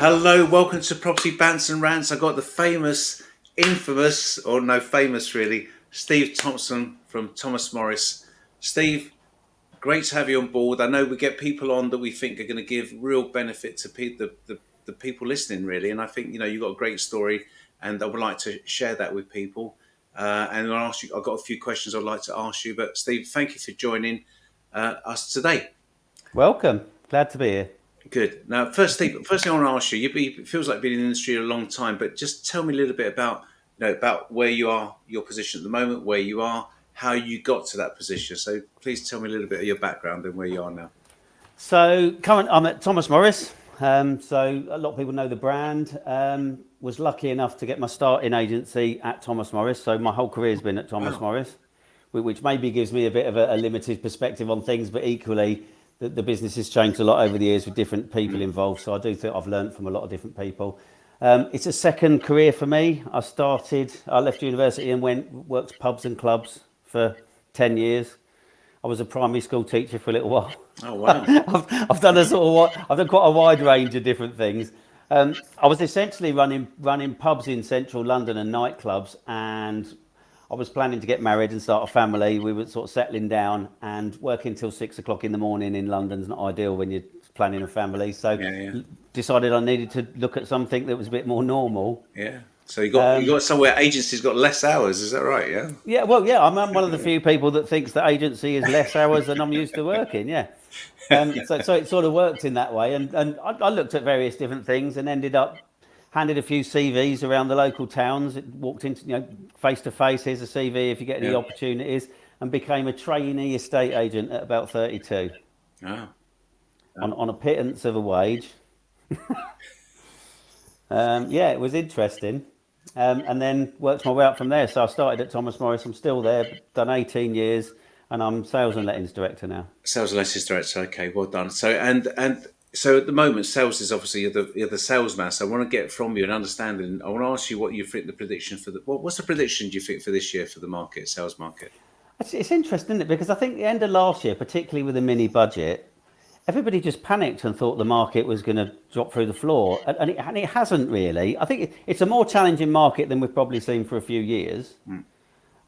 Hello, welcome to Property Bants and Rants. I got the infamous, or no famous really, Steve Thompson from Thomas Morris. Steve, great to have you on board. I know we get people on that we think are going to give real benefit to the people listening, really. And I think you've got a great story, and I would like to share that with people. And I'll ask you. I've got a few questions I'd like to ask you. But Steve, thank you for joining us today. Welcome. Glad to be here. Good. Now, first thing I want to ask you. It feels like you've been in the industry a long time, but just tell me a little bit about where you are, your position at the moment, where you are, how you got to that position. So please tell me a little bit of your background and where you are now. So I'm at Thomas Morris. So a lot of people know the brand. Was lucky enough to get my start in agency at Thomas Morris. So my whole career has been at Thomas Morris, which maybe gives me a bit of a limited perspective on things, but equally the business has changed a lot over the years with different people involved. So I do think I've learned from a lot of different people. It's a second career for me. I left university and worked pubs and clubs for 10 years. I was a primary school teacher for a little while. Oh, wow. I've done I've done quite a wide range of different things. I was essentially running pubs in central London and nightclubs, and I was planning to get married and start a family. We were sort of settling down, and working till 6 o'clock in the morning in London's not ideal when you're planning a family. So decided I needed to look at something that was a bit more normal. Yeah. So you got somewhere agency's got less hours, is that right? Yeah. Yeah. Well, yeah. I'm one of the few people that thinks that agency is less hours than I'm used to working. Yeah. So it sort of worked in that way, and I looked at various different things and ended up handed a few CVs around the local towns. It walked into, face to face, here's a CV if you get any opportunities, and became a trainee estate agent at about 32. On a pittance of a wage. It was interesting. And then worked my way up from there. So I started at Thomas Morris. I'm still there, done 18 years, and I'm sales and lettings director now. Sales and lettings director. Okay, well done. So at the moment, sales is obviously you're the salesman. So I want to get from you an understanding. I want to ask you what you think the prediction what's the prediction do you think for this year for the sales market? It's interesting, isn't it? Because I think the end of last year, particularly with the mini budget, everybody just panicked and thought the market was going to drop through the floor, and it hasn't really. I think it's a more challenging market than we've probably seen for a few years.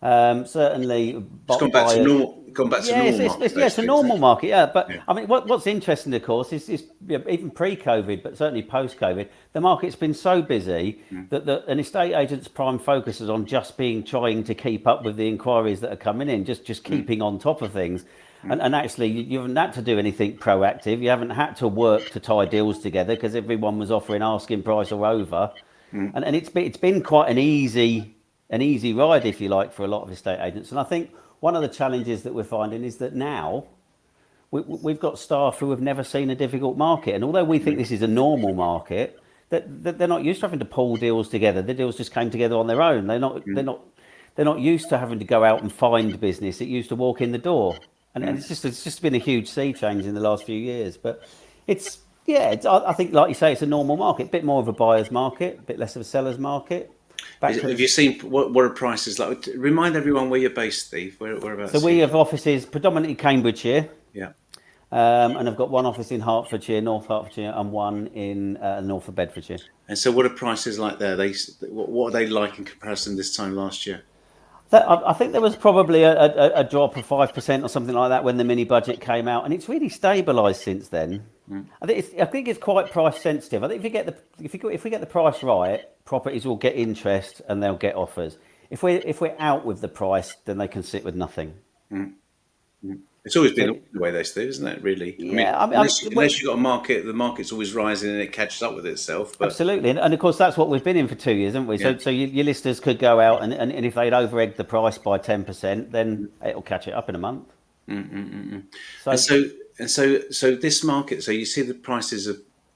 Certainly, it's gone back to normal. It's a normal market. Yeah, but I mean, what's interesting, of course, is even pre-COVID, but certainly post-COVID, the market's been so busy that an estate agent's prime focus is on just trying to keep up with the inquiries that are coming in, just keeping on top of things. And actually, you haven't had to do anything proactive. You haven't had to work to tie deals together because everyone was offering asking price or over. And it's been quite an easy ride, if you like, for a lot of estate agents. And I think one of the challenges that we're finding is that now we've got staff who have never seen a difficult market. And although we think this is a normal market, that they're not used to having to pull deals together. The deals just came together on their own. They're not used to having to go out and find business. It used to walk in the door. And it's just been a huge sea change in the last few years. But I think, like you say, it's a normal market, a bit more of a buyer's market, a bit less of a seller's market. Have you seen what are prices like? Remind everyone where you're based, Steve. Whereabouts? So we have offices predominantly Cambridgeshire. Yeah. And I've got one office in Hertfordshire, North Hertfordshire, and one in north of Bedfordshire. And so what are prices like there? What are they like in comparison this time last year? I think there was probably a drop of 5% or something like that when the mini budget came out, and it's really stabilised since then. I think it's quite price sensitive. I think if we get the price right, properties will get interest and they'll get offers. If we're out with the price, then they can sit with nothing. It's always been the way they do, isn't it? Really. Unless you've got a market, the market's always rising and it catches up with itself. But... Absolutely, and of course that's what we've been in for 2 years, haven't we? Yeah. So your listers could go out and if they'd over-egged the price by 10%, then it'll catch it up in a month. So this market. So you see the prices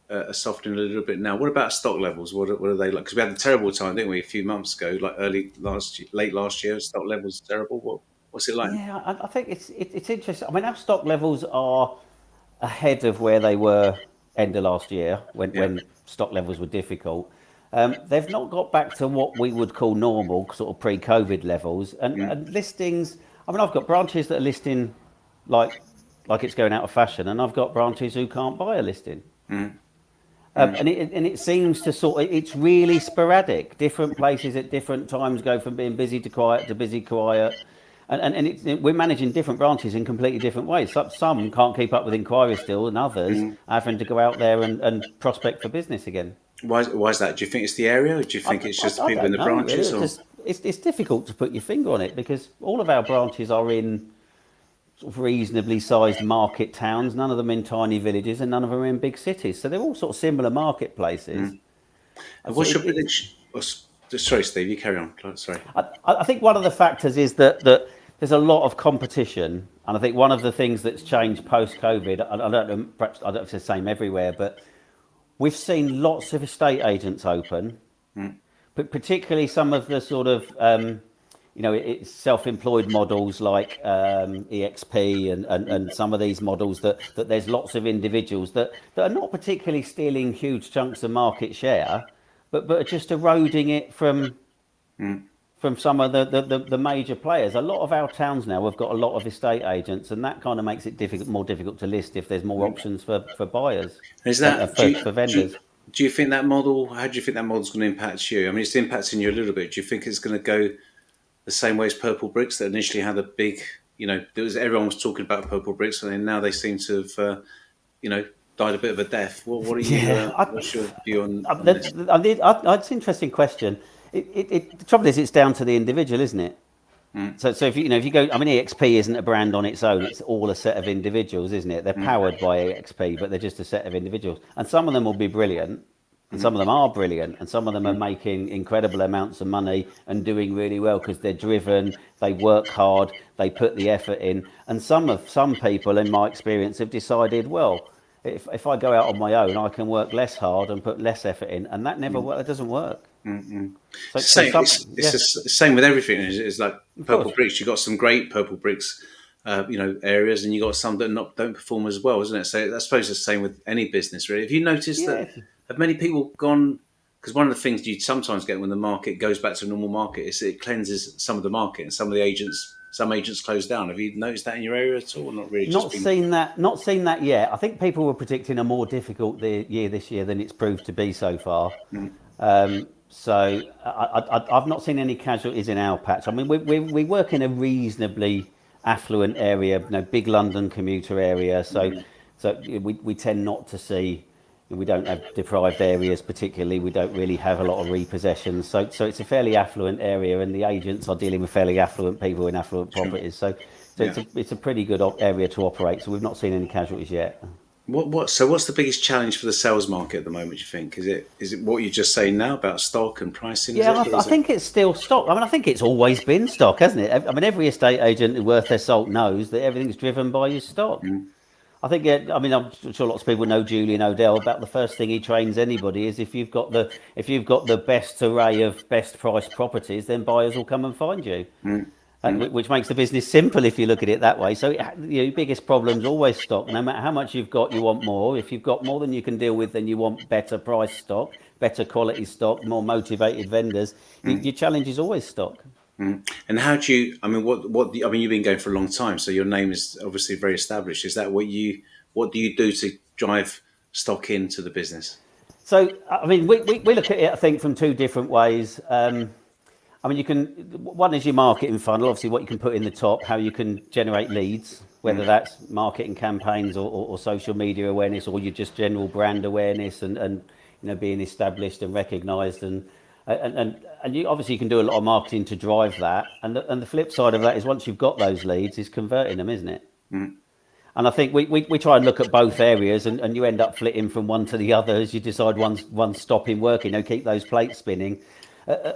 are softening a little bit now. What about stock levels? What are they like? Because we had a terrible time, didn't we, a few months ago, like late last year. Stock levels terrible. What's it like? Yeah, I think it's interesting. I mean, our stock levels are ahead of where they were end of last year when stock levels were difficult. They've not got back to what we would call normal, sort of pre-COVID levels. And listings, I mean, I've got branches that are listing like it's going out of fashion, and I've got branches who can't buy a listing. And it seems to it's really sporadic. Different places at different times go from being busy to quiet to busy quiet. We're managing different branches in completely different ways. Some can't keep up with inquiries still, and others are having to go out there and prospect for business again. Why is that? Do you think it's the area, or do you think it's just the people in the branches? Really. It's difficult to put your finger on it because all of our branches are in sort of reasonably sized market towns, none of them in tiny villages, and none of them are in big cities. So they're all sort of similar marketplaces. What's your prediction? Sorry, Steve, you carry on. Sorry. I think one of the factors is that there's a lot of competition, and I think one of the things that's changed post-COVID, I don't know, perhaps I don't know if it's the same everywhere, but we've seen lots of estate agents open, but particularly some of the sort of it's self-employed models like EXP and some of these models that there's lots of individuals that are not particularly stealing huge chunks of market share, but are just eroding it from some of the major players. A lot of our towns now have got a lot of estate agents, and that kind of makes it more difficult to list if there's more options for buyers. Is that for vendors? Do you think that model? How do you think that model's going to impact you? I mean, it's impacting you a little bit. Do you think it's going to go the same way as Purple Bricks, that initially had a big, everyone was talking about Purple Bricks, and then now they seem to have, died a bit of a death. What are you? What's your view on this? It's an interesting question. The trouble is, it's down to the individual, isn't it? So if you go, I mean, EXP isn't a brand on its own; it's all a set of individuals, isn't it? They're powered by EXP, but they're just a set of individuals, and some of them will be brilliant. And some of them are brilliant, and some of them are making incredible amounts of money and doing really well because they're driven, they work hard, they put the effort in. And some people, in my experience, have decided, well, if I go out on my own, I can work less hard and put less effort in, and that never it doesn't work. It's the same with everything. It's like Purple Bricks. You've got some great Purple Bricks, areas, and you've got some that don't perform as well, isn't it? So I suppose it's the same with any business, really. Have you noticed that? Have many people gone? Because one of the things you sometimes get when the market goes back to a normal market is it cleanses some of the market, and some agents close down. Have you noticed that in your area at all? Not really. Not seen that yet. I think people were predicting a more difficult year this year than it's proved to be so far. So I've not seen any casualties in our patch. I mean, we work in a reasonably affluent area, big London commuter area. So we tend not to see. We don't have deprived areas particularly. We don't really have a lot of repossessions. So it's a fairly affluent area, and the agents are dealing with fairly affluent people in affluent properties. So it's a pretty good area to operate. So we've not seen any casualties yet. So what's the biggest challenge for the sales market at the moment, do you think? Is it what you're just saying now about stock and pricing? Yeah, I think it's still stock. I mean, I think it's always been stock, hasn't it? I mean, every estate agent worth their salt knows that everything's driven by your stock. I think, I'm sure lots of people know Julian O'Dell. About the first thing he trains anybody is if you've got the best array of best priced properties, then buyers will come and find you, which makes the business simple if you look at it that way. So your biggest problem's always stock. No matter how much you've got, you want more. If you've got more than you can deal with, then you want better price stock, better quality stock, more motivated vendors. Your challenge is always stock. And how do you? I mean, you've been going for a long time, so your name is obviously very established. Is that what do you do to drive stock into the business? So, I mean, we look at it, I think, from two different ways. I mean, one is your marketing funnel, obviously what you can put in the top, how you can generate leads, whether that's marketing campaigns or social media awareness, or your just general brand awareness and being established and recognised and you obviously you can do a lot of marketing to drive that, and the flip side of that is once you've got those leads is converting them, isn't it? And I think we try and look at both areas, and you end up flitting from one to the other as you decide one's stopping working. Keep those plates spinning.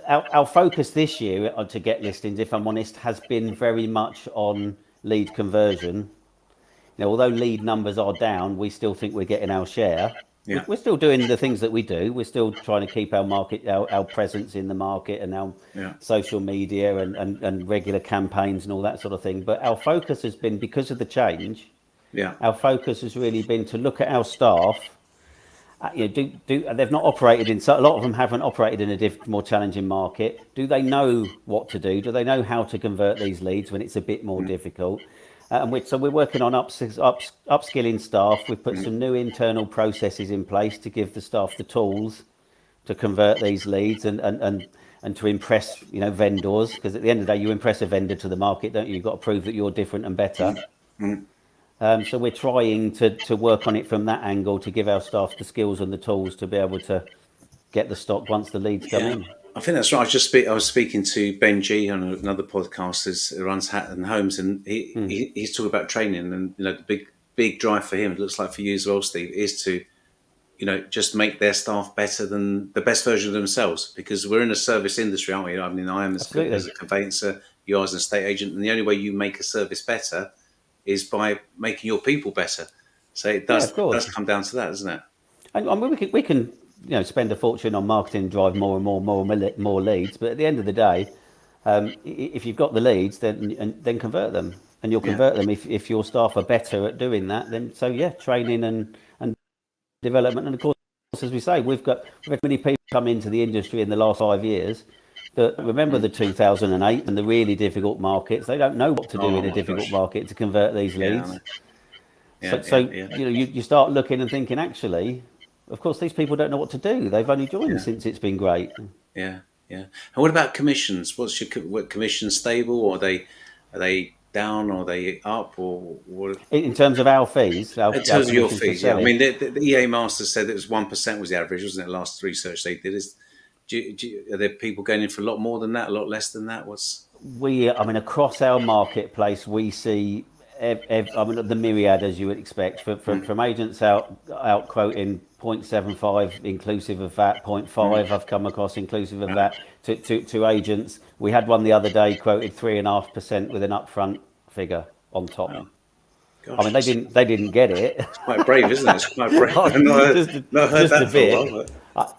Our focus this year to get listings, if I'm honest, has been very much on lead conversion. Although lead numbers are down, we still think we're getting our share. Yeah. We're still doing the things that we do. We're still trying to keep our presence in the market and our social media and regular campaigns and all that sort of thing. But our focus has been, because of the change, our focus has really been to look at our staff. They've not operated a lot of them haven't operated in a more challenging market. Do they know what to do? Do they know how to convert these leads when it's a bit more difficult? And we're working on upskilling staff. We've put some new internal processes in place to give the staff the tools to convert these leads and to impress, vendors, because at the end of the day, you impress a vendor to the market, don't you? You've got to prove that you're different and better. So we're trying to work on it from that angle to give our staff the skills and the tools to be able to get the stock once the leads come in. I think that's right. I was speaking to Ben G on another podcast who runs Hatton Homes, and he's talking about training, and the big drive for him, it looks like for you as well, Steve, is to just make their staff better than the best version of themselves, because we're in a service industry, aren't we? I mean, I am as a conveyancer, you are as an estate agent, and the only way you make a service better is by making your people better. So it does come down to that, doesn't it? And I mean, we can spend a fortune on marketing, drive more and more leads, but at the end of the day, if you've got the leads, then convert them, and you'll convert them if your staff are better at doing that. Then training and development, and of course, as we say, we've had many people come into the industry in the last 5 years that remember the 2008 and the really difficult markets. They don't know what to do in a difficult market to convert these leads. You start looking and thinking, actually, of course, these people don't know what to do. They've only joined since it's been great. Yeah. And what about commissions? What's your commission stable, or are they down, or are they up, or what? In terms of our fees? In terms of your fees, I mean, the EA Master said it was 1% was the average, wasn't it? Last research they did. Are there people going in for a lot more than that, a lot less than that? Across our marketplace, we see the myriad, as you would expect, from agents out quoting 0.75 inclusive of that, 0.5 I've come across inclusive of that, to agents. We had one the other day quoted 3.5% with an upfront figure on top. Oh. Gosh, I mean, they didn't get it. It's quite brave, isn't it? It's quite brave. I've not heard that for a while.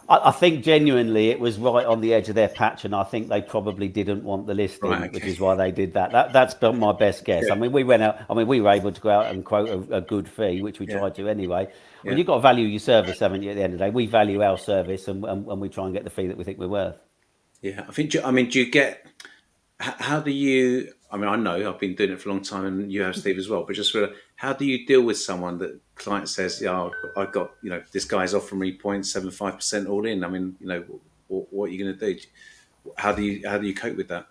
I think genuinely it was right on the edge of their patch, and I think they probably didn't want the listing, which is why they did that. That's my best guess. Yeah. I mean, we were able to go out and quote a good fee, which we tried to anyway. Yeah. Well, you've got to value your service, haven't you, at the end of the day? We value our service, and we try and get the fee that we think we're worth. Yeah, do you get, how do you, I know I've been doing it for a long time, and you have, Steve, as well, but just how do you deal with someone that client says, I've got, this guy's offering me 0.75% all in. I mean, what are you going to do? How do you cope with that?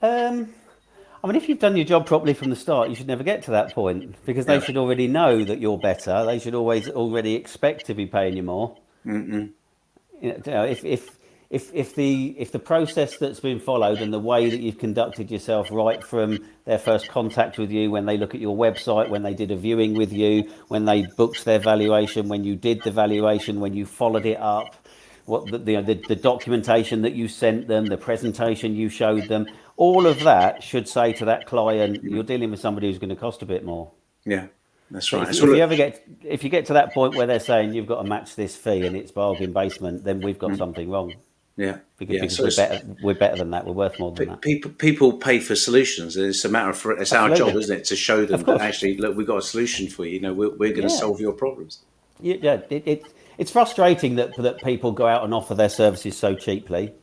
If you've done your job properly from the start, you should never get to that point, because they should already know that you're better. They should already expect to be paying you more. If the process that's been followed and the way that you've conducted yourself right from their first contact with you, when they look at your website, when they did a viewing with you, when they booked their valuation, when you did the valuation, when you followed it up, what the documentation that you sent them, the presentation you showed them, all of that should say to that client, you're dealing with somebody who's going to cost a bit more. Yeah, that's right. If you get to that point where they're saying you've got to match this fee and it's bargain basement, then we've got something wrong. Yeah, because we're better than that. We're worth more than that. People pay for solutions. It's a matter of it's our job, isn't it, to show them that actually, look, we've got a solution for you. We're going to solve your problems. Yeah, it's frustrating that people go out and offer their services so cheaply.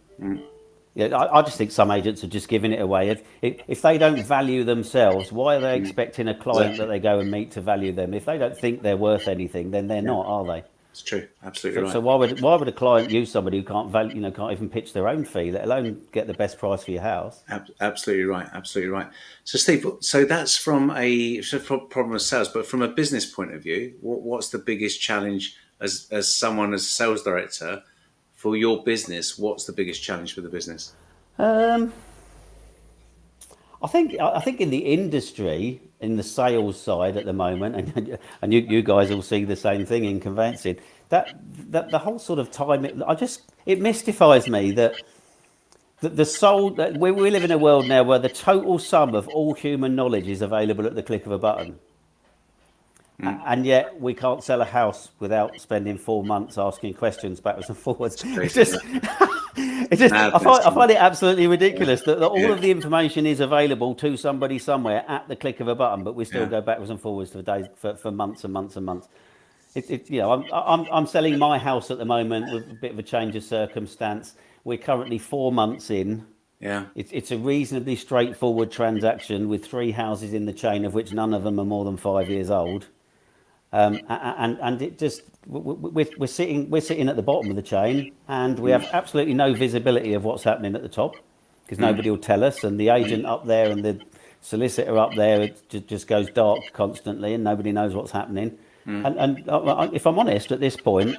Yeah, I just think some agents are just giving it away. If they don't value themselves, why are they expecting a client that they go and meet to value them? If they don't think they're worth anything, then they're not, are they? It's true, absolutely right. So why would a client use somebody who can't value, can't even pitch their own fee, let alone get the best price for your house? Absolutely right. So Steve, that's from a problem of sales, but from a business point of view, what's the biggest challenge as someone as a sales director for your business? What's the biggest challenge for the business? I think in the industry, in the sales side at the moment, and you guys all see the same thing in conveyancing, that the whole sort of time, it mystifies me that we live in a world now where the total sum of all human knowledge is available at the click of a button. And yet we can't sell a house without spending 4 months asking questions backwards and forwards. I find it absolutely ridiculous that all of the information is available to somebody somewhere at the click of a button, but we still go backwards and forwards for days, for months and months and months. I'm selling my house at the moment with a bit of a change of circumstance. We're currently 4 months in Yeah. It's a reasonably straightforward transaction with 3 houses in the chain, of which none of them are more than 5 years old. And it just we're sitting at the bottom of the chain, and we have absolutely no visibility of what's happening at the top, because nobody will tell us, and the agent up there and the solicitor up there, it just goes dark constantly, and nobody knows what's happening. And if I'm honest, at this point,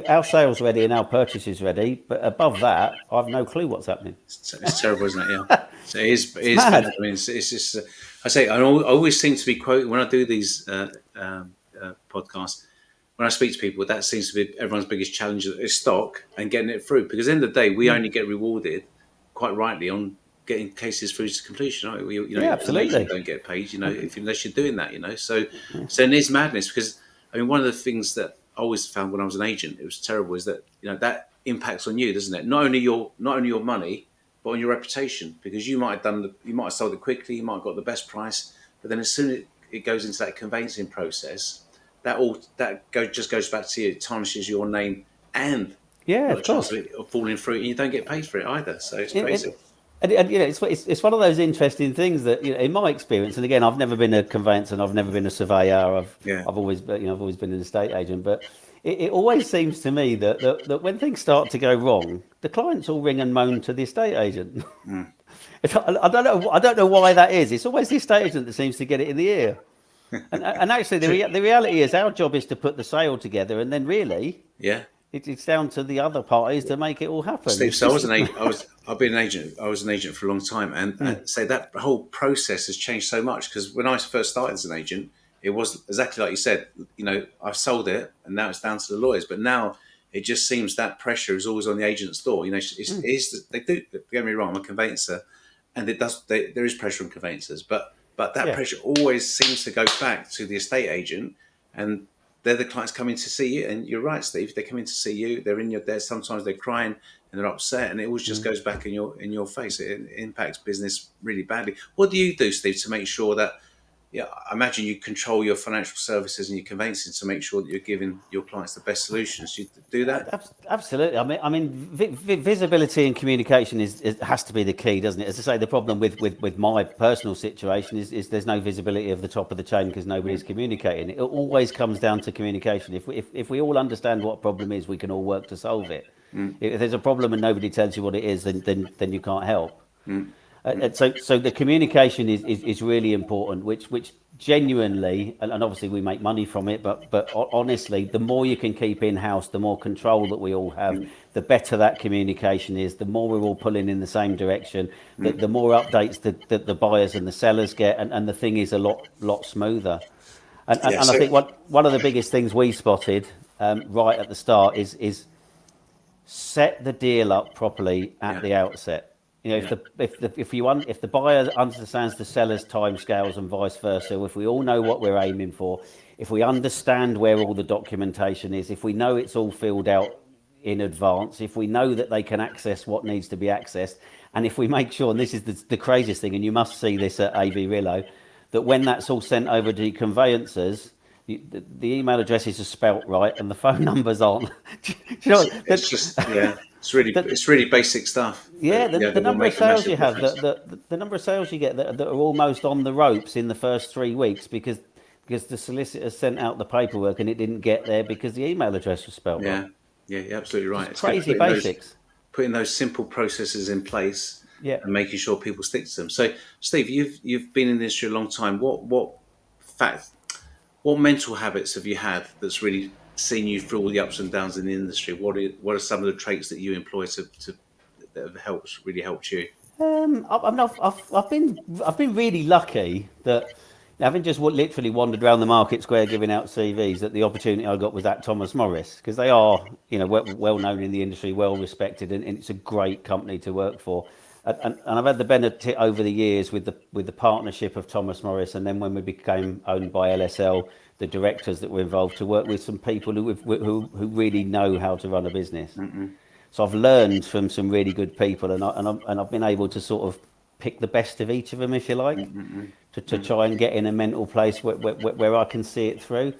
our sales ready and our purchase is ready, but above that, I've no clue what's happening. It's terrible, isn't it? Yeah. So it is bad. I mean, it's just. I say I always seem to be quoting when I do these podcasts. When I speak to people, that seems to be everyone's biggest challenge is stock and getting it through. Because at the end of the day, we only get rewarded, quite rightly, on getting cases through to completion. Right? Absolutely. Don't get paid. Unless you're doing that. So it is madness. Because I mean, one of the things that I always found when I was an agent, it was terrible, is that that impacts on you, doesn't it? Not only your money, but on your reputation. Because you might have sold it quickly, you might have got the best price, but then as soon as it goes into that conveyancing process, just goes back to you. It tarnishes your name and of course, of falling through, and you don't get paid for it either. So it's crazy. And it's one of those interesting things that in my experience, and again, I've never been a conveyancer, and I've never been a surveyor. I've always been an estate agent, but it always seems to me that when things start to go wrong, the clients all ring and moan to the estate agent. I don't know why that is. It's always the estate agent that seems to get it in the ear. And actually, the reality is, our job is to put the sale together, and then really, it's down to the other parties to make it all happen. Steve, so I've been an agent. I was an agent for a long time, and say that whole process has changed so much. Because when I first started as an agent, it was exactly like you said. I've sold it, and now it's down to the lawyers. But now it just seems that pressure is always on the agent's door. They do. Don't get me wrong, I'm a conveyancer, and there is pressure on conveyancers, but that pressure always seems to go back to the estate agent, and they're the clients coming to see you. And you're right, Steve. They're coming to see you. They're in your debt. Sometimes they're crying and they're upset, and it always just goes back in your face. It impacts business really badly. What do you do, Steve, to make sure that? I imagine you control your financial services and your conveyancing to make sure that you're giving your clients the best solutions. Do you do that? Absolutely. I mean, visibility and communication has to be the key, doesn't it? As I say, the problem with my personal situation is there's no visibility of the top of the chain because nobody's communicating. It always comes down to communication. If we all understand what a problem is, we can all work to solve it. If there's a problem and nobody tells you what it is, then you can't help. So the communication is really important, which genuinely, and obviously we make money from it, but honestly, the more you can keep in-house, the more control that we all have, the better that communication is, the more we're all pulling in the same direction, the more updates that the buyers and the sellers get, and the thing is a lot smoother. And I think one of the biggest things we spotted right at the start is set the deal up properly at the outset. If the buyer understands the seller's timescales and vice versa, if we all know what we're aiming for, if we understand where all the documentation is, if we know it's all filled out in advance, if we know that they can access what needs to be accessed, and if we make sure, and this is the craziest thing, and you must see this at AV Rillo, that when that's all sent over to conveyancers, the email addresses are spelt right and the phone numbers aren't. It's really basic stuff. The number of sales you have, the number of sales you get that are almost on the ropes in the first 3 weeks because the solicitor sent out the paperwork and it didn't get there because the email address was spelled wrong. Yeah, you're absolutely right. It's crazy basics. Putting those simple processes in place and making sure people stick to them. So, Steve, you've been in the industry a long time. What mental habits have you had that's really seen you through all the ups and downs in the industry? What are some of the traits that you employ that have really helped you? I've been really lucky that, having just literally wandered around the market square giving out CVs, that the opportunity I got was at Thomas Morris, because they are well known in the industry, well respected, and it's a great company to work for. And I've had the benefit over the years with the partnership of Thomas Morris, and then when we became owned by LSL, the directors that were involved, to work with some people who really know how to run a business. So I've learned from some really good people, and I've been able to sort of pick the best of each of them, if you like, to try and get in a mental place where I can see it through.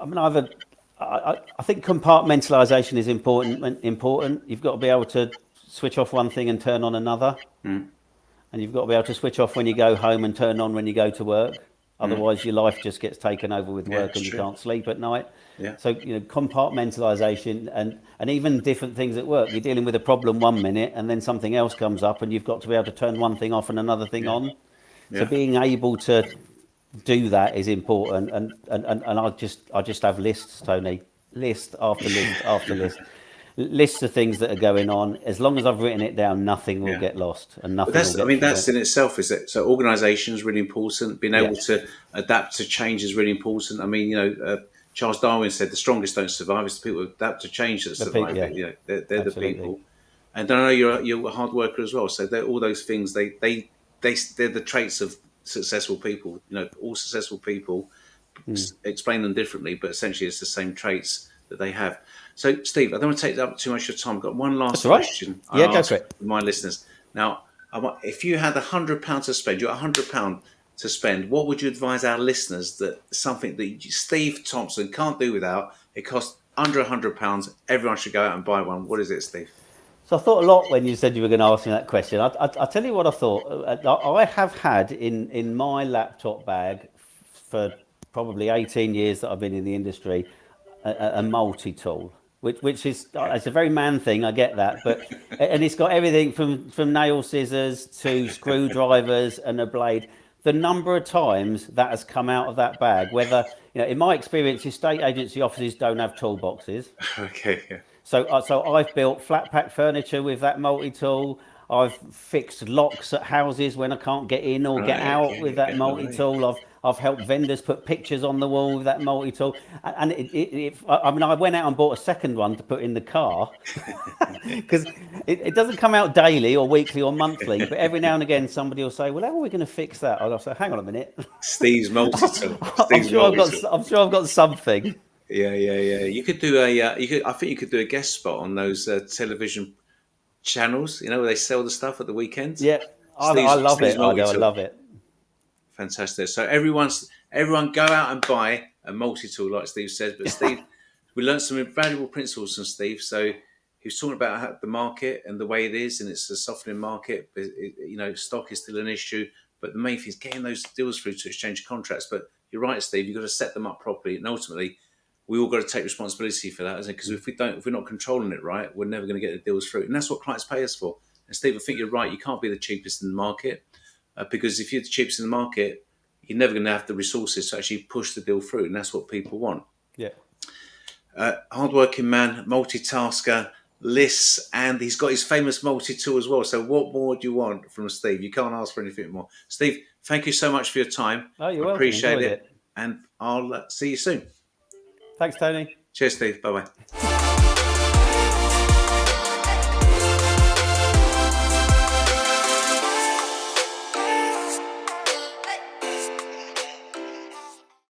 I mean, I think compartmentalisation is important. You've got to be able to switch off one thing and turn on another. And you've got to be able to switch off when you go home and turn on when you go to work. Otherwise, your life just gets taken over with work and you can't sleep at night. Yeah. So, compartmentalisation and even different things at work. You're dealing with a problem 1 minute and then something else comes up and you've got to be able to turn one thing off and another thing on. So being able to do that is important. And I just have lists, Tony. List after list after list. Lists of things that are going on. As long as I've written it down, nothing will get lost and nothing will get forgotten. That's in itself, is it? So organisation is really important. Being able to adapt to change is really important. I mean, Charles Darwin said the strongest don't survive. It's the people who adapt to change that survive. They're the people. And I know you're a hard worker as well. So all those things, they're the traits of successful people. All successful people explain them differently, but essentially it's the same traits that they have. So, Steve, I don't want to take up too much of your time. I've got one last question. Yeah, go for it. My listeners. Now, if you had £100 to spend, you're £100 to spend, what would you advise our listeners that something that Steve Thompson can't do without? It costs under £100. Everyone should go out and buy one. What is it, Steve? So I thought a lot when you said you were going to ask me that question. I'll tell you what I thought. I have had in my laptop bag for probably 18 years that I've been in the industry, a multi-tool, which is it's a very man thing. I get that, and it's got everything from nail scissors to screwdrivers and a blade. The number of times that has come out of that bag, whether in my experience, estate agency offices don't have toolboxes. Okay. Yeah. So I've built flat pack furniture with that multi-tool. I've fixed locks at houses when I can't get in or get out with that multi-tool. I've helped vendors put pictures on the wall with that multi-tool. And I went out and bought a second one to put in the car because it doesn't come out daily or weekly or monthly. But every now and again, somebody will say, well, how are we going to fix that? I'll say, hang on a minute. Steve's multi-tool. I'm sure I've got something. Yeah. You could do I think you could do a guest spot on those television channels, where they sell the stuff at the weekends. Yeah, I love it. I love it. Fantastic. So everyone go out and buy a multi-tool, like Steve says. But Steve, we learned some invaluable principles from Steve. So he was talking about how the market and the way it is, and it's a softening market. But stock is still an issue. But the main thing is getting those deals through to exchange contracts. But you're right, Steve. You've got to set them up properly, and ultimately, we all got to take responsibility for that, isn't it? Because if we're not controlling it right, we're never going to get the deals through, and that's what clients pay us for. And Steve, I think you're right. You can't be the cheapest in the market because if you're the cheapest in the market, you're never going to have the resources to actually push the deal through, and that's what people want. Yeah. Hardworking man, multitasker, lists, and he's got his famous multi-tool as well. So what more do you want from Steve? You can't ask for anything more. Steve, thank you so much for your time. Oh, you're welcome. Appreciate it. And I'll see you soon. Thanks, Tony. Cheers, Steve. Bye-bye.